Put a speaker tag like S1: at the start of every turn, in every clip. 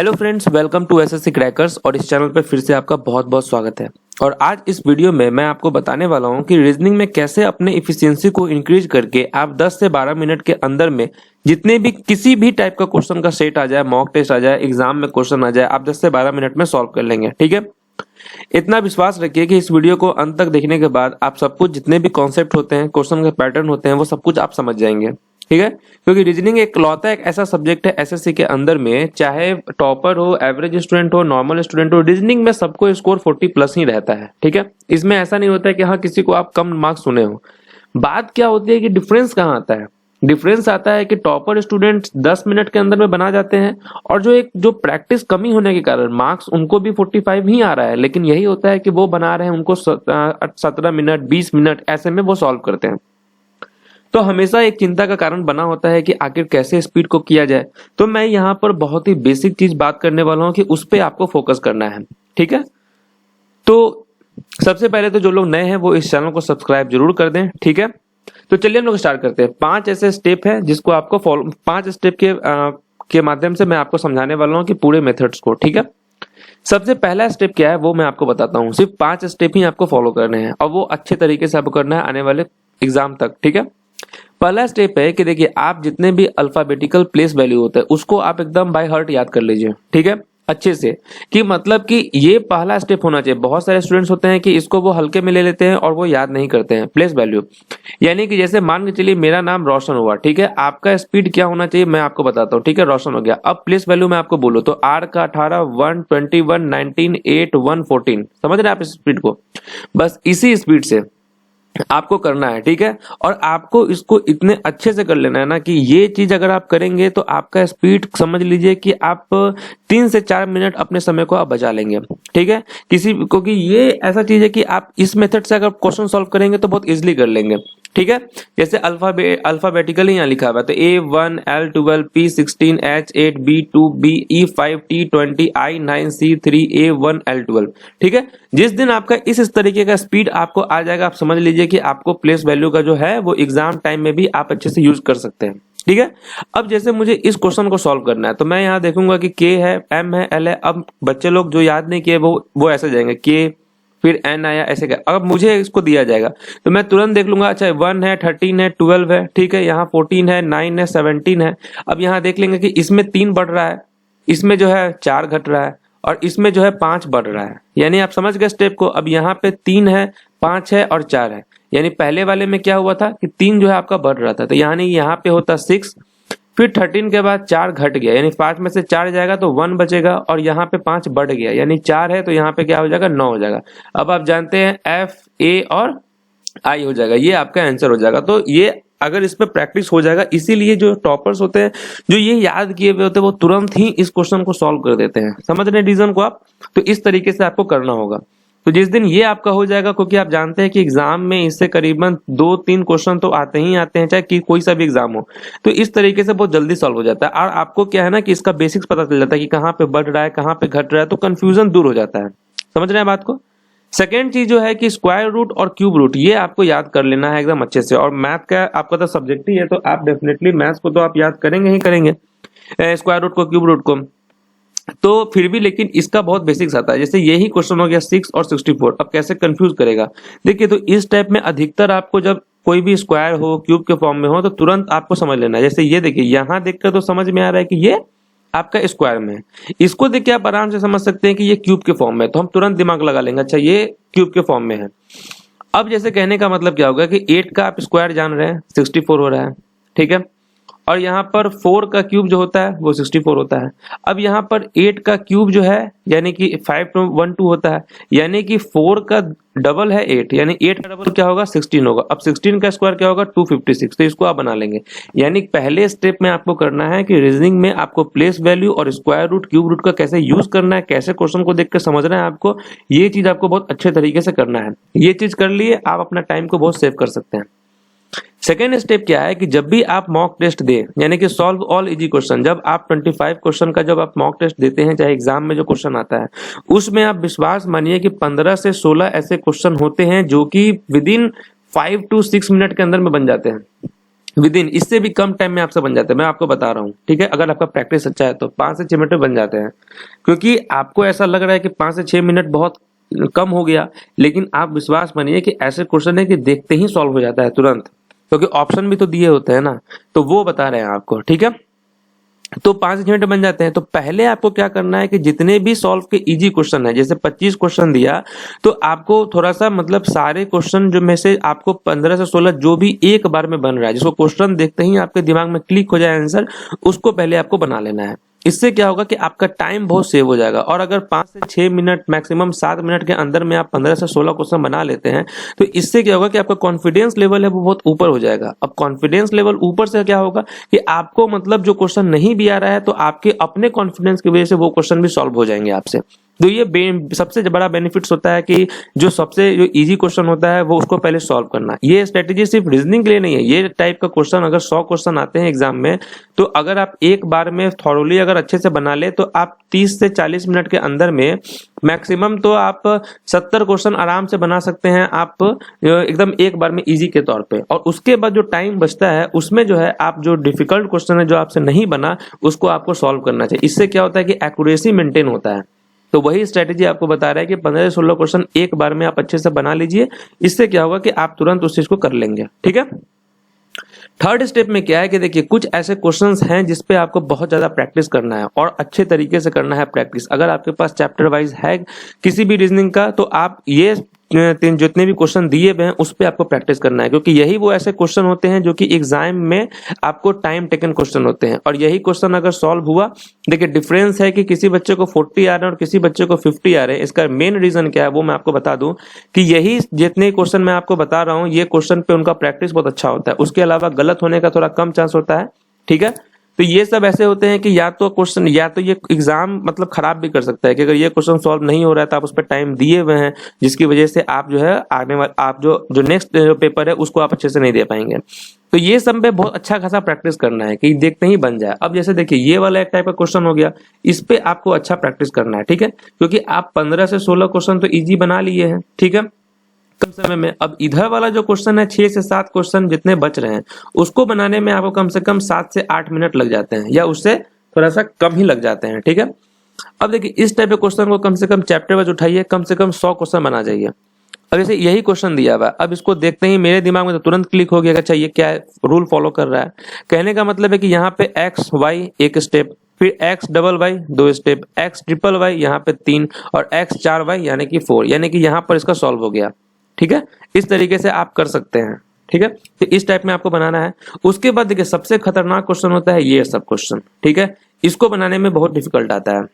S1: Hello friends, welcome to SSC crackers. और इस channel पर फिर से आपका बहुत बहुत स्वागत है। और आज इस वीडियो में मैं आपको बताने वाला हूं कि रीजनिंग में कैसे अपने इफिशिएंसी को इंक्रीज करके आप 10 से 12 मिनट के अंदर में जितने भी किसी भी टाइप का क्वेश्चन का सेट आ जाए, मॉक टेस्ट आ जाए, एग्जाम में क्वेश्चन आ जाए, आप 10 से 12 मिनट में सॉल्व कर लेंगे। ठीक है, इतना विश्वास रखिए कि इस वीडियो को अंत तक देखने के बाद आप सब कुछ जितने भी कॉन्सेप्ट होते हैं, क्वेश्चन के पैटर्न होते हैं, वो सब कुछ आप समझ जाएंगे। ठीक है, क्योंकि रीजनिंग एक लौता एक ऐसा सब्जेक्ट है एसएससी के अंदर में, चाहे टॉपर हो, एवरेज स्टूडेंट हो, नॉर्मल स्टूडेंट हो, रीजनिंग में सबको स्कोर 40 प्लस ही रहता है। ठीक है, इसमें ऐसा नहीं होता है कि हाँ किसी को आप कम मार्क्स सुने हो। बात क्या होती है कि डिफरेंस कहाँ आता है? डिफरेंस आता है कि टॉपर स्टूडेंट 10 मिनट के अंदर में बना जाते हैं, और जो प्रैक्टिस कमी होने के कारण मार्क्स उनको भी 45 ही आ रहा है, लेकिन यही होता है कि वो बना रहे हैं उनको 17 मिनट 20 मिनट ऐसे में वो सॉल्व करते हैं। तो हमेशा एक चिंता का कारण बना होता है कि आखिर कैसे स्पीड को किया जाए। तो मैं यहाँ पर बहुत ही बेसिक चीज बात करने वाला हूँ कि उस पर आपको फोकस करना है। ठीक है, तो सबसे पहले तो जो लोग नए हैं वो इस चैनल को सब्सक्राइब जरूर कर दें। ठीक है, तो चलिए हम लोग स्टार्ट करते हैं। 5 ऐसे स्टेप है जिसको आपको फॉलो, 5 स्टेप के माध्यम से मैं आपको समझाने वाला हूँ कि पूरे मेथड्स को। ठीक है, सबसे पहला स्टेप क्या है वो मैं आपको बताता हूँ। सिर्फ 5 स्टेप ही आपको फॉलो करने हैं और वो अच्छे तरीके से आपको करना है आने वाले एग्जाम तक। ठीक है, पहला स्टेप है कि देखिए आप जितने भी अल्फाबेटिकल प्लेस वैल्यू होते हैं उसको आप एकदम बाय हार्ट याद कर लीजिए। ठीक है, अच्छे से, कि मतलब कि ये पहला स्टेप होना चाहिए। बहुत सारे स्टूडेंट्स होते हैं कि इसको वो हल्के में ले लेते हैं और वो याद नहीं करते हैं प्लेस वैल्यू। यानी कि जैसे मान के चलिए मेरा नाम रोशन हुआ, ठीक है, आपका स्पीड क्या होना चाहिए मैं आपको बताता हूँ। ठीक है, रोशन हो गया। अब प्लेस वैल्यू मैं आपको बोलूँ तो आर का 18, 1, 21, 19, 8, 1, 14। समझ रहे हैं आप इस स्पीड को? बस इसी स्पीड से आपको करना है। ठीक है, और आपको इसको इतने अच्छे से कर लेना है ना कि ये चीज अगर आप करेंगे तो आपका स्पीड समझ लीजिए कि आप 3 से 4 मिनट अपने समय को आप बचा लेंगे। ठीक है, क्योंकि ये ऐसा चीज है कि आप इस मेथड से अगर क्वेश्चन सॉल्व करेंगे तो बहुत इजीली कर लेंगे। ठीक है, जैसे अल्फाबेटिकली यहाँ लिखा हुआ है तो A1, L12, P16, H8, B2, BE5, T20, I9, C3, A1, L12। ठीक है, जिस दिन आपका इस तरीके का स्पीड आपको आ जाएगा, आप समझ लीजिए कि आपको प्लेस वैल्यू का जो है वो एग्जाम टाइम में भी आप अच्छे से यूज कर सकते हैं। ठीक है, अब जैसे मुझे इस क्वेश्चन को सॉल्व करना है तो मैं यहाँ देखूंगा कि K है, M है, L है। अब बच्चे लोग जो याद नहीं किए वो ऐसे जाएंगे, K फिर N आया, ऐसे क्या। अब मुझे इसको दिया जाएगा तो मैं तुरंत देख लूंगा, अच्छा 1 है, 13 है, 12 है। ठीक है, यहाँ 14 है, 9 है, 17 है। अब यहाँ देख लेंगे कि इसमें 3 बढ़ रहा है, इसमें जो है 4 घट रहा है, और इसमें जो है 5 बढ़ रहा है। यानी आप समझ गए स्टेप को। अब यहाँ पे 3 है, 5 है और 4 है। यानी पहले वाले में क्या हुआ था कि 3 जो है आपका बढ़ रहा था, तो यानी यहाँ पे होता 6, फिर 13 के बाद 4 घट गया, यानी 5 में से 4 जाएगा तो 1 बचेगा, और यहाँ पे 5 बढ़ गया, यानी 4 है तो यहाँ पे क्या हो जाएगा, 9 हो जाएगा। अब आप जानते हैं F, A और I हो जाएगा, ये आपका आंसर हो जाएगा। तो ये अगर इस पे प्रैक्टिस हो जाएगा, इसीलिए जो टॉपर्स होते हैं जो ये याद किए हुए होते हैं वो तुरंत ही इस क्वेश्चन को सॉल्व कर देते हैं। समझ रहे हैं रीजन को आप? तो इस तरीके से आपको करना होगा। तो जिस दिन ये आपका हो जाएगा, क्योंकि आप जानते हैं कि एग्जाम में इससे करीबन 2-3 क्वेश्चन तो आते ही आते हैं, चाहे कि कोई सा भी एग्जाम हो, तो इस तरीके से बहुत जल्दी सॉल्व हो जाता है। और आपको क्या है ना कि इसका बेसिक्स पता चल जाता है कि कहाँ पे बढ़ रहा है, कहाँ पे घट रहा है, तो कंफ्यूजन दूर हो जाता है। समझ रहे हैं बात को? सेकेंड चीज जो है कि स्क्वायर रूट और क्यूब रूट, ये आपको याद कर लेना है एकदम अच्छे से। और मैथ का आपका तो सब्जेक्ट ही है, तो आप डेफिनेटली मैथ्स को तो आप याद करेंगे ही करेंगे, स्क्वायर रूट को, क्यूब रूट को। तो फिर भी लेकिन इसका बहुत बेसिक्स आता है। जैसे यही क्वेश्चन हो गया 6 और 64, अब कैसे कंफ्यूज करेगा? देखिए, तो इस टाइप में अधिकतर आपको जब कोई भी स्क्वायर हो, क्यूब के फॉर्म में हो, तो तुरंत आपको समझ लेना है। जैसे ये देखिए, यहाँ देखकर तो समझ में आ रहा है कि ये आपका स्क्वायर में है। इसको देख के आप आराम से समझ सकते हैं कि ये क्यूब के फॉर्म में है, तो हम तुरंत दिमाग लगा लेंगे, अच्छा ये क्यूब के फॉर्म में है। अब जैसे कहने का मतलब क्या होगा कि 8 का आप स्क्वायर जान रहे हैं, 64 हो रहा है। ठीक है, और यहाँ पर 4 का क्यूब जो होता है वो 64 होता है। अब यहाँ पर 8 का क्यूब जो है यानी कि 512 होता है, यानी कि 4 का डबल है 8, यानी 8 का डबल क्या होगा, 16 होगा। अब 16 का स्क्वायर क्या होगा, 256। तो इसको आप बना लेंगे। यानी पहले स्टेप में आपको करना है कि रीजनिंग में आपको प्लेस वैल्यू और स्क्वायर रूट, क्यूब रूट का कैसे यूज करना है, कैसे क्वेश्चन को देखकर समझना है आपको, ये चीज आपको बहुत अच्छे तरीके से करना है। ये चीज कर लिए आप अपना टाइम को बहुत सेव कर सकते हैं। सेकेंड स्टेप क्या है कि जब भी आप मॉक टेस्ट दें, यानी कि सॉल्व ऑल इजी क्वेश्चन, जब आप 25 क्वेश्चन का जब आप मॉक टेस्ट देते हैं, चाहे एग्जाम में जो क्वेश्चन आता है उसमें आप विश्वास मानिए कि 15 से 16 ऐसे क्वेश्चन होते हैं जो कि विद इन 5 to 6 मिनट के अंदर में बन जाते हैं। विदिन इससे भी कम टाइम में आपसे बन जाते हैं, मैं आपको बता रहा हूँ, ठीक है। अगर आपका प्रैक्टिस अच्छा है तो 5 से 6 मिनट में बन जाते हैं। क्योंकि आपको ऐसा लग रहा है कि 5 से 6 मिनट बहुत कम हो गया, लेकिन आप विश्वास मानिए कि ऐसे क्वेश्चन है कि देखते ही सॉल्व हो जाता है तुरंत, क्योंकि ऑप्शन भी तो दिए होते हैं ना, तो वो बता रहे हैं आपको, ठीक है। तो 5 से 6 मिनट बन जाते हैं। तो पहले आपको क्या करना है कि जितने भी सॉल्व के इजी क्वेश्चन है, जैसे 25 क्वेश्चन दिया, तो आपको थोड़ा सा मतलब सारे क्वेश्चन जो में से आपको 15 से 16 जो भी एक बार में बन रहा है, जिसको क्वेश्चन देखते ही आपके दिमाग में क्लिक हो जाए आंसर, उसको पहले आपको बना लेना है। इससे क्या होगा कि आपका टाइम बहुत सेव हो जाएगा। और अगर 5 से 6 मिनट मैक्सिमम 7 मिनट के अंदर में आप 15 से 16 क्वेश्चन बना लेते हैं, तो इससे क्या होगा कि आपका कॉन्फिडेंस लेवल है वो बहुत ऊपर हो जाएगा। अब कॉन्फिडेंस लेवल ऊपर से क्या होगा कि आपको मतलब जो क्वेश्चन नहीं भी आ रहा है, तो आपके अपने कॉन्फिडेंस की वजह से वो क्वेश्चन भी सॉल्व हो जाएंगे आपसे। तो ये सबसे बड़ा बेनिफिट्स होता है कि जो इजी क्वेश्चन होता है वो उसको पहले सॉल्व करना। ये स्ट्रेटेजी सिर्फ रीजनिंग के लिए नहीं है, ये टाइप का क्वेश्चन अगर 100 क्वेश्चन आते हैं एग्जाम में, तो अगर आप एक बार में थॉरोली अगर अच्छे से बना ले, तो आप 30 से 40 मिनट के अंदर में मैक्सिमम तो आप 70 क्वेश्चन आराम से बना सकते हैं आप एकदम एक बार में इजी के तौर पे। और उसके बाद जो टाइम बचता है उसमें जो है आप जो डिफिकल्ट क्वेश्चन है जो आपसे नहीं बना, उसको आपको सॉल्व करना चाहिए। इससे क्या होता है कि एक्यूरेसी मेंटेन होता है। तो वही स्ट्रेटेजी आपको बता रहा है कि 15 से 16 क्वेश्चन एक बार में आप अच्छे से बना लीजिए। इससे क्या होगा कि आप तुरंत उस चीज को कर लेंगे, ठीक है। थर्ड स्टेप में क्या है कि देखिए कुछ ऐसे क्वेश्चंस हैं जिसपे आपको बहुत ज्यादा प्रैक्टिस करना है और अच्छे तरीके से करना है प्रैक्टिस। अगर आपके पास चैप्टर वाइज है किसी भी रीजनिंग का, तो आप ये जितने भी क्वेश्चन दिए हुए हैं उस पे आपको प्रैक्टिस करना है, क्योंकि यही वो ऐसे क्वेश्चन होते हैं जो कि एग्जाम में आपको टाइम टेकन क्वेश्चन होते हैं। और यही क्वेश्चन अगर सॉल्व हुआ, देखिए डिफरेंस है कि किसी बच्चे को 40 आ रहे हैं और किसी बच्चे को 50 आ रहे हैं। इसका मेन रीजन क्या है वो मैं आपको बता दूं कि यही जितने क्वेश्चन मैं आपको बता रहा हूं, ये क्वेश्चन पे उनका प्रैक्टिस बहुत अच्छा होता है, उसके अलावा गलत होने का थोड़ा कम चांस होता है, ठीक है। तो ये सब ऐसे होते हैं कि या तो ये एग्जाम मतलब खराब भी कर सकता है कि अगर ये क्वेश्चन सॉल्व नहीं हो रहा है तो आप उस पर टाइम दिए हुए हैं, जिसकी वजह से आप जो है आने वाले आप जो नेक्स्ट पेपर है उसको आप अच्छे से नहीं दे पाएंगे। तो ये सब पे बहुत अच्छा खासा प्रैक्टिस करना है कि देखते ही बन जाए। अब जैसे देखिए ये वाला एक टाइप का क्वेश्चन हो गया, इस पे आपको अच्छा प्रैक्टिस करना है, ठीक है, क्योंकि आप 15 से 16 क्वेश्चन तो इजी बना लिए हैं, ठीक है, कम समय में। अब इधर वाला जो क्वेश्चन है 6 से 7 क्वेश्चन जितने बच रहे हैं उसको बनाने में आपको कम से कम 7 से 8 मिनट लग जाते हैं, या उससे थोड़ा सा कम ही लग जाते हैं, ठीक है। अब देखिए इस टाइप के क्वेश्चन को कम से कम चैप्टर वाइज उठाइए, कम से कम 100 क्वेश्चन बना जाइए। अब जैसे यही क्वेश्चन दिया हुआ है, अब इसको देखते ही मेरे दिमाग में तो तुरंत क्लिक हो गया कि अच्छा ये क्या रूल फॉलो कर रहा है। कहने का मतलब है कि यहाँ पे एक्स वाई एक स्टेप, फिर x double y 2 step, x triple y यहाँ पे 3 और एक्स 4 वाई यानी कि 4, यानी कि यहाँ पर इसका सॉल्व हो गया, ठीक है। इस तरीके से आप कर सकते हैं, ठीक है। तो इस टाइप में आपको बनाना है। उसके बाद देखिए सबसे खतरनाक क्वेश्चन होता है ये सब क्वेश्चन, ठीक है, इसको बनाने में बहुत डिफिकल्ट आता है।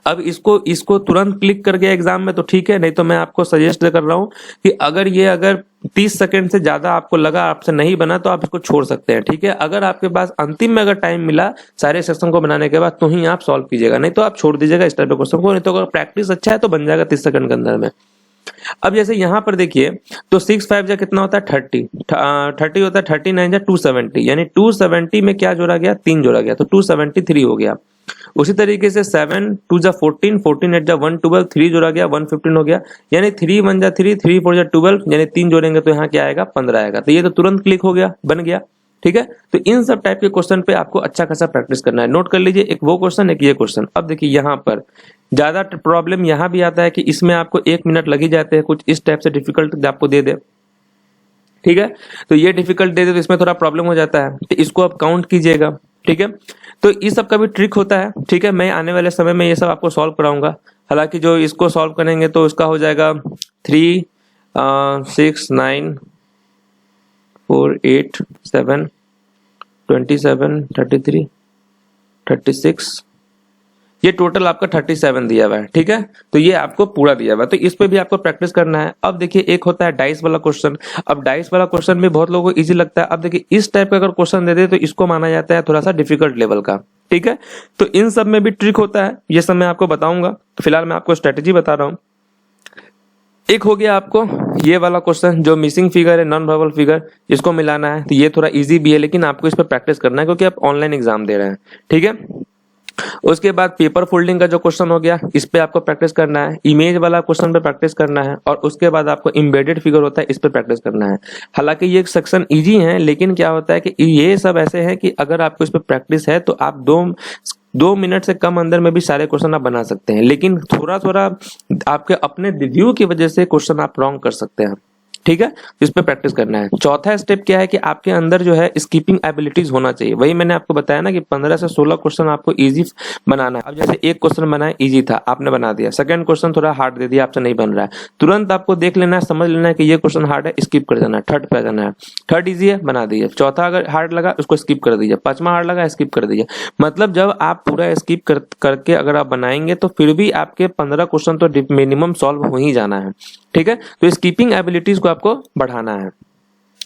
S1: अब इसको तुरंत क्लिक कर गया एग्जाम में तो ठीक है, नहीं तो मैं आपको सजेस्ट कर रहा हूं कि अगर 30 सेकंड से ज्यादा आपको लगा आपसे नहीं बना तो आप इसको छोड़ सकते हैं, ठीक है। अगर आपके पास अंतिम में अगर टाइम मिला सारे सेक्शन को बनाने के बाद तो ही आप सॉल्व कीजिएगा, नहीं तो आप छोड़ दीजिएगा इस टाइप के क्वेश्चन को। नहीं तो अगर प्रैक्टिस अच्छा है तो बन जाएगा 30 सेकंड के अंदर में। अब जैसे यहां पर देखिए तो 6 5 जा कितना होता है 30 होता है, 39 जा 270, यानी 270 में क्या जोड़ा गया 3 जोड़ा गया तो 273 हो गया। उसी तरीके से 7 2 जा 14, 14 8 जा 112, 3 जोड़ा गया 115 हो गया, यानी 3 1 जा 3, 3 4 जा 12, यानी 3 जोड़ेंगे तो यहाँ क्या आएगा 15 आएगा। तो ये तो तुरंत क्लिक हो गया, बन गया, ठीक है। तो इन सब टाइप के क्वेश्चन पे आपको अच्छा खासा प्रैक्टिस करना है। नोट कर लीजिए, एक वो क्वेश्चन एक ये क्वेश्चन। अब देखिए यहाँ पर ज्यादा प्रॉब्लम यहाँ भी आता है कि इसमें आपको 1 मिनट लग ही जाते हैं, कुछ इस टाइप से डिफिकल्ट आपको दे दे, ठीक है। तो ये डिफिकल्ट दे दे तो इसमें थोड़ा प्रॉब्लम हो जाता है, तो इसको आप काउंट कीजिएगा, ठीक है। तो इस सब का भी ट्रिक होता है, ठीक है। मैं आने वाले समय में ये सब आपको सॉल्व कराऊंगा। हालांकि जो इसको सॉल्व करेंगे तो इसका हो जाएगा 3 6 9 4 8 7 27 33 36, ये टोटल आपका 37 दिया हुआ है, ठीक है। तो ये आपको पूरा दिया हुआ है, तो इस पे भी आपको प्रैक्टिस करना है। अब देखिए एक होता है डाइस वाला क्वेश्चन। अब डाइस वाला क्वेश्चन भी बहुत लोगों को इजी लगता है। अब देखिए इस टाइप का अगर क्वेश्चन दे दे तो इसको माना जाता है थोड़ा सा डिफिकल्ट लेवल का, ठीक है। तो इन सब में भी ट्रिक होता है, ये सब मैं आपको बताऊंगा। तो फिलहाल मैं आपको स्ट्रेटेजी बता रहा हूँ। एक हो गया आपको ये वाला क्वेश्चन जो मिसिंग फिगर है, नॉन वर्बल फिगर, इसको मिलाना है। तो ये थोड़ा इजी भी है लेकिन आपको इस पर प्रैक्टिस करना है क्योंकि आप ऑनलाइन एग्जाम दे रहे हैं, ठीक है। उसके बाद पेपर फोल्डिंग का जो क्वेश्चन हो गया, इस पे आपको प्रैक्टिस करना है। इमेज वाला क्वेश्चन पे प्रैक्टिस करना है और उसके बाद आपको एम्बेडेड फिगर होता है, इस पे प्रैक्टिस करना है। हालांकि ये सेक्शन इजी है, लेकिन क्या होता है कि ये सब ऐसे हैं कि अगर आपको इस पे प्रैक्टिस है तो आप 2 मिनट से कम अंदर में भी सारे क्वेश्चन आप बना सकते हैं, लेकिन थोड़ा थोड़ा आपके अपने रिव्यू की वजह से क्वेश्चन आप रॉन्ग कर सकते हैं। ठीक है, इस पे प्रैक्टिस करना है। चौथा स्टेप क्या है कि आपके अंदर जो है स्कीपिंग एबिलिटीज होना चाहिए। वही मैंने आपको बताया ना कि 15 से 16 क्वेश्चन आपको इजी बनाना है। अब जैसे एक क्वेश्चन बनाया इजी था, आपने बना दिया, सेकंड क्वेश्चन थोड़ा हार्ड दे दिया, आपसे नहीं बन रहा है, तुरंत आपको देख लेना है, समझ लेना है कि ये क्वेश्चन हार्ड है, स्किप कर देना है, थर्ड पे जाना है। थर्ड इजी है, बना दीजिए। चौथा अगर हार्ड लगा उसको स्किप कर दीजिए, पांचवा हार्ड लगा स्किप कर दीजिए। मतलब जब आप पूरा स्किप करके अगर आप बनाएंगे तो फिर भी आपके 15 क्वेश्चन तो मिनिमम सॉल्व हो ही जाना है। ठीक है, तो स्कीपिंग एबिलिटीज को आपको बढ़ाना है।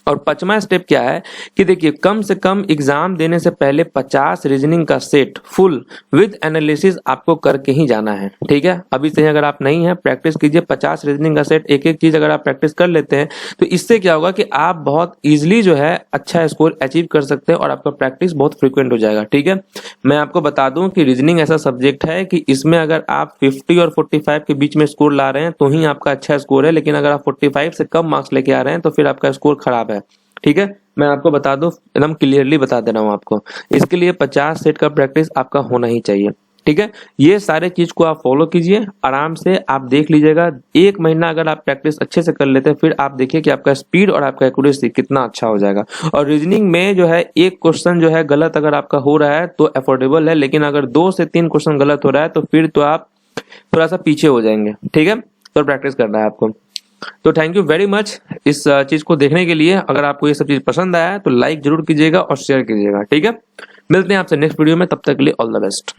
S1: और पांचवा स्टेप क्या है कि देखिए, कम से कम एग्जाम देने से पहले 50 रीजनिंग का सेट फुल विद एनालिसिस आपको करके ही जाना है। ठीक है, अभी से अगर आप नहीं है, प्रैक्टिस कीजिए 50 रीजनिंग का सेट, एक एक चीज अगर आप प्रैक्टिस कर लेते हैं तो इससे क्या होगा कि आप बहुत इजीली जो है अच्छा स्कोर अचीव कर सकते हैं और आपका प्रैक्टिस बहुत फ्रिक्वेंट हो जाएगा। ठीक है, मैं आपको बता दूं कि रीजनिंग ऐसा सब्जेक्ट है कि इसमें अगर आप 50 और 45 के बीच में स्कोर ला रहे हैं तो ही आपका अच्छा स्कोर है, लेकिन अगर आप 45 से कम मार्क्स लेके आ रहे हैं तो फिर आपका स्कोर खराब है। ठीक है, मैं आपको बता दूं, एकदम क्लियरली बता दे रहा हूं आपको, इसके लिए 50 सेट का प्रैक्टिस आपका होना ही चाहिए। ठीक है, ये सारे चीज को आप फॉलो कीजिए, आराम से आप देख लीजिएगा। 1 महीना अगर आप प्रैक्टिस अच्छे से कर लेते हैं, फिर आप देखिए कि आपका स्पीड और आपका एक्यूरेसी कितना अच्छा हो जाएगा। और रीजनिंग में जो है एक क्वेश्चन जो है गलत अगर आपका हो रहा है तो अफोर्डेबल है, लेकिन अगर 2 से 3 क्वेश्चन गलत हो रहा है तो फिर तो आप थोड़ा सा पीछे हो जाएंगे। ठीक है, तो प्रैक्टिस करना है आपको। तो थैंक यू वेरी मच इस चीज को देखने के लिए। अगर आपको ये सब चीज पसंद आया है तो लाइक जरूर कीजिएगा और शेयर कीजिएगा। ठीक है, मिलते हैं आपसे नेक्स्ट वीडियो में, तब तक के लिए ऑल द बेस्ट।